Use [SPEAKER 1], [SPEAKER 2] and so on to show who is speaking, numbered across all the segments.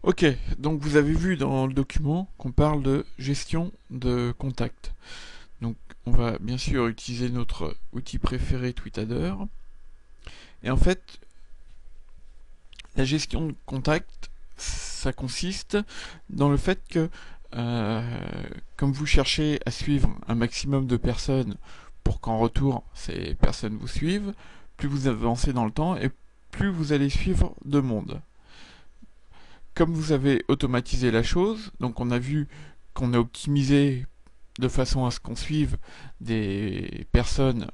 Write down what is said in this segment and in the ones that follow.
[SPEAKER 1] Ok, donc vous avez vu dans le document qu'on parle de gestion de contact. Donc on va bien sûr utiliser notre outil préféré Tweetadder. Et en fait, la gestion de contact, ça consiste dans le fait que comme vous cherchez à suivre un maximum de personnes pour qu'en retour ces personnes vous suivent, plus vous avancez dans le temps et plus vous allez suivre de monde. Comme vous avez automatisé la chose, donc on a vu qu'on a optimisé de façon à ce qu'on suive des personnes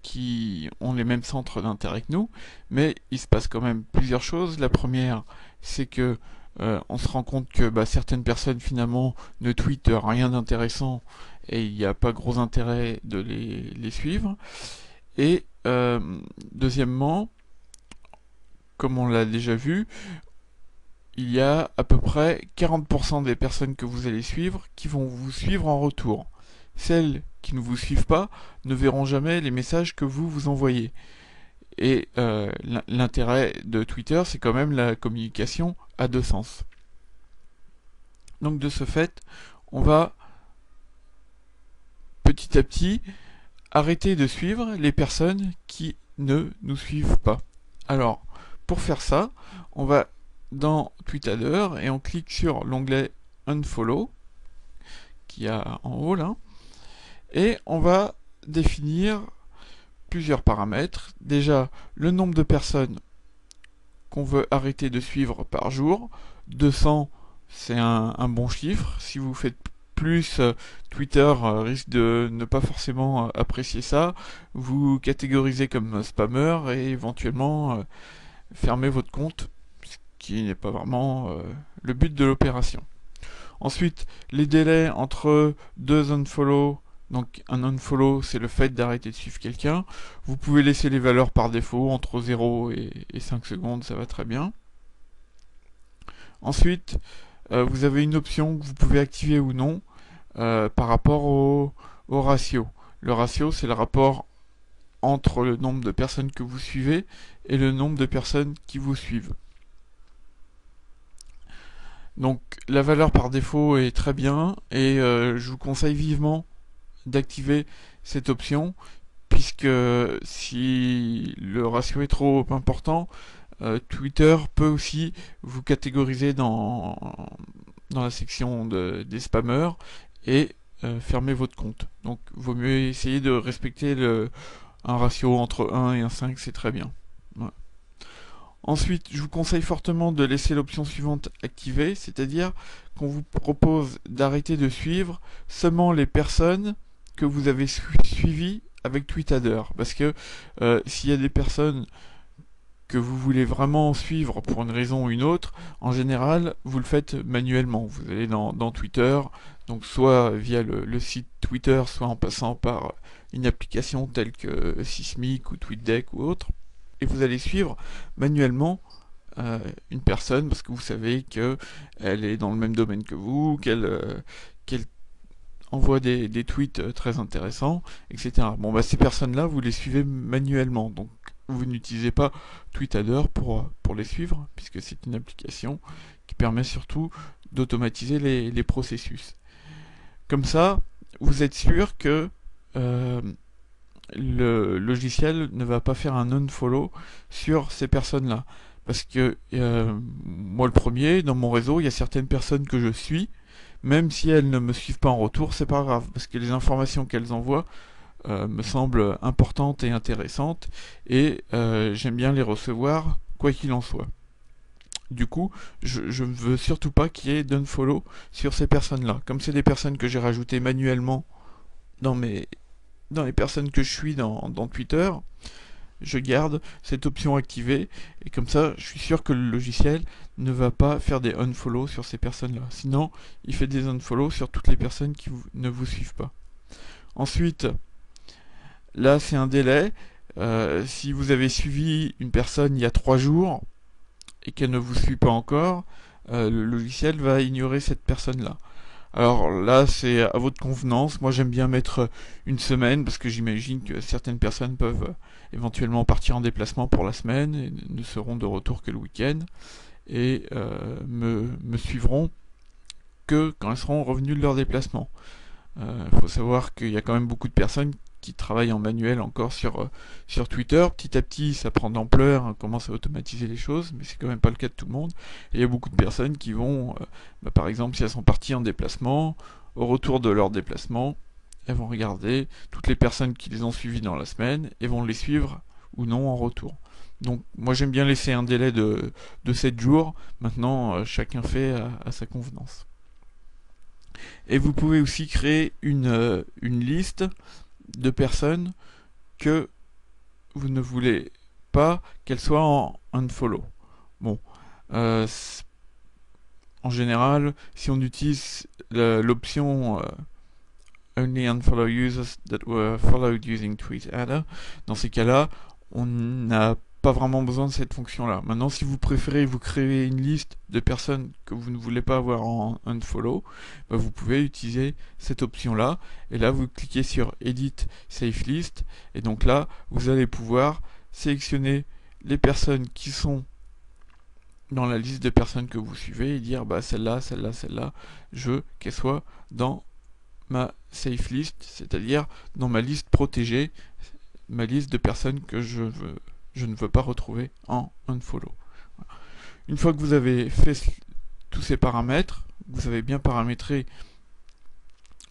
[SPEAKER 1] qui ont les mêmes centres d'intérêt que nous, mais il se passe quand même plusieurs choses. La première, c'est que on se rend compte que certaines personnes finalement ne tweetent rien d'intéressant et il n'y a pas gros intérêt de les suivre. Et deuxièmement, comme on l'a déjà vu, il y a à peu près 40% des personnes que vous allez suivre qui vont vous suivre en retour. Celles qui ne vous suivent pas ne verront jamais les messages que vous vous envoyez. Et l'intérêt de Twitter, c'est quand même la communication à deux sens. Donc de ce fait, on va petit à petit arrêter de suivre les personnes qui ne nous suivent pas. Alors, pour faire ça, on va dans Tweetadder et on clique sur l'onglet Unfollow, qui a en haut là, et on va définir plusieurs paramètres. Déjà, le nombre de personnes qu'on veut arrêter de suivre par jour. 200, c'est un bon chiffre. Si vous faites plus, Twitter risque de ne pas forcément apprécier ça. Vous catégorisez comme spammer et éventuellement fermez votre compte, ce qui n'est pas vraiment le but de l'opération. Ensuite, les délais entre deux unfollow. Donc un unfollow, c'est le fait d'arrêter de suivre quelqu'un. Vous pouvez laisser les valeurs par défaut, entre 0 et 5 secondes, ça va très bien. Ensuite, vous avez une option que vous pouvez activer ou non par rapport au ratio. Le ratio, c'est le rapport entre le nombre de personnes que vous suivez et le nombre de personnes qui vous suivent. Donc la valeur par défaut est très bien et je vous conseille vivement d'activer cette option puisque si le ratio est trop important, Twitter peut aussi vous catégoriser dans la section des spammers et fermer votre compte. Donc vaut mieux essayer de respecter un ratio entre 1 et 1,5, c'est très bien. Voilà. Ensuite, je vous conseille fortement de laisser l'option suivante activée, c'est-à-dire qu'on vous propose d'arrêter de suivre seulement les personnes que vous avez suivies avec Tweetadder. Parce que s'il y a des personnes que vous voulez vraiment suivre pour une raison ou une autre, en général, vous le faites manuellement. Vous allez dans Twitter, donc soit via le site Twitter, soit en passant par une application telle que Sysmic ou TweetDeck ou autre, et vous allez suivre manuellement une personne parce que vous savez qu'elle est dans le même domaine que vous, qu'elle envoie des tweets très intéressants, etc. Bon, ces personnes-là, vous les suivez manuellement, donc vous n'utilisez pas Tweetadder pour les suivre, puisque c'est une application qui permet surtout d'automatiser les processus. Comme ça, vous êtes sûr que le logiciel ne va pas faire un unfollow sur ces personnes-là. Parce que moi le premier, dans mon réseau, il y a certaines personnes que je suis, même si elles ne me suivent pas en retour, c'est pas grave, parce que les informations qu'elles envoient me semblent importantes et intéressantes, et j'aime bien les recevoir, quoi qu'il en soit. Du coup, je ne veux surtout pas qu'il y ait d'unfollow sur ces personnes-là. Comme c'est des personnes que j'ai rajoutées manuellement dans dans les personnes que je suis dans Twitter, je garde cette option activée et comme ça je suis sûr que le logiciel ne va pas faire des unfollow sur ces personnes là. Sinon il fait des unfollow sur toutes les personnes qui ne vous suivent pas. Ensuite, là c'est un délai. Si vous avez suivi une personne il y a 3 jours et qu'elle ne vous suit pas encore, le logiciel va ignorer cette personne là. Alors là, c'est à votre convenance. Moi, j'aime bien mettre une semaine parce que j'imagine que certaines personnes peuvent éventuellement partir en déplacement pour la semaine et ne seront de retour que le week-end. et me suivront que quand elles seront revenues de leur déplacement. Faut savoir qu'il y a quand même beaucoup de personnes qui travaillent en manuel encore sur Twitter. Petit à petit, ça prend d'ampleur, on commence à automatiser les choses, mais c'est quand même pas le cas de tout le monde. Et il y a beaucoup de personnes qui vont, par exemple, si elles sont parties en déplacement, au retour de leur déplacement, elles vont regarder toutes les personnes qui les ont suivies dans la semaine et vont les suivre ou non en retour. Donc moi j'aime bien laisser un délai de 7 jours. Maintenant, chacun fait à sa convenance. Et vous pouvez aussi créer une liste de personnes que vous ne voulez pas qu'elles soient en unfollow. Bon, en général, si on utilise l'option Only unfollow users that were followed using TweetAdder, dans ces cas-là, on n'a pas vraiment besoin de cette fonction-là. Maintenant, si vous préférez vous créer une liste de personnes que vous ne voulez pas avoir en unfollow, bah vous pouvez utiliser cette option-là. Et là, vous cliquez sur Edit Save List. Et donc là, vous allez pouvoir sélectionner les personnes qui sont dans la liste de personnes que vous suivez et dire bah celle-là, celle-là, celle-là, je veux qu'elle soit dans ma safe list, c'est-à-dire dans ma liste protégée, ma liste de personnes que je ne veux pas retrouver en unfollow. Une fois que vous avez fait tous ces paramètres, vous avez bien paramétré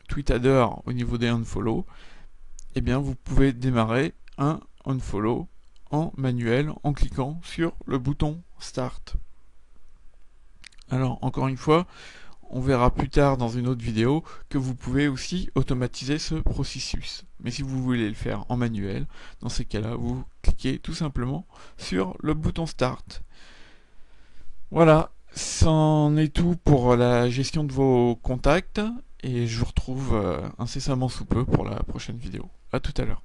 [SPEAKER 1] TweetAdder au niveau des unfollow, et bien vous pouvez démarrer un unfollow en manuel en cliquant sur le bouton Start. Alors encore une fois, on verra plus tard dans une autre vidéo que vous pouvez aussi automatiser ce processus. Mais si vous voulez le faire en manuel, dans ces cas-là, vous cliquez tout simplement sur le bouton Start. Voilà, c'en est tout pour la gestion de vos contacts et je vous retrouve incessamment sous peu pour la prochaine vidéo. À tout à l'heure.